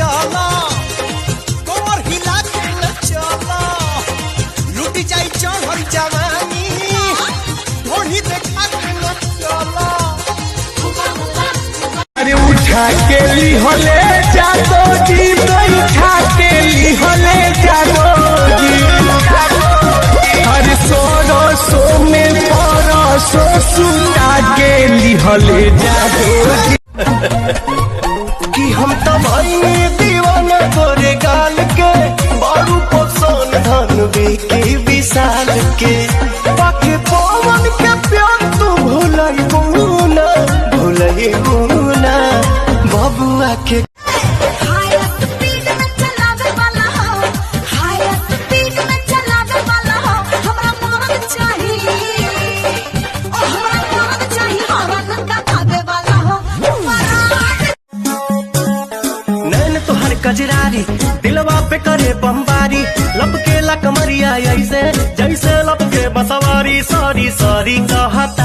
चला कोमर हिला के न चला लुटी जाई चढ़ल जवानी ढोली देखा के न चला अरे उठा के ली होले जादो जी बैठा के ली होले जादो जी हर सोरो सो में परसो सुता के ली होले जादो जी कि हम तो भाई दीवाना गोरे गाल के बारू पोसन धन बेके विशाल के बाकी पवन के प्यार तू भूलई गुना बबुआ के कजरारी दिलवा पे करे बमबारी लपके ला कमरिया ऐसे जैसे लपके बसवारी सॉरी सॉरी कहता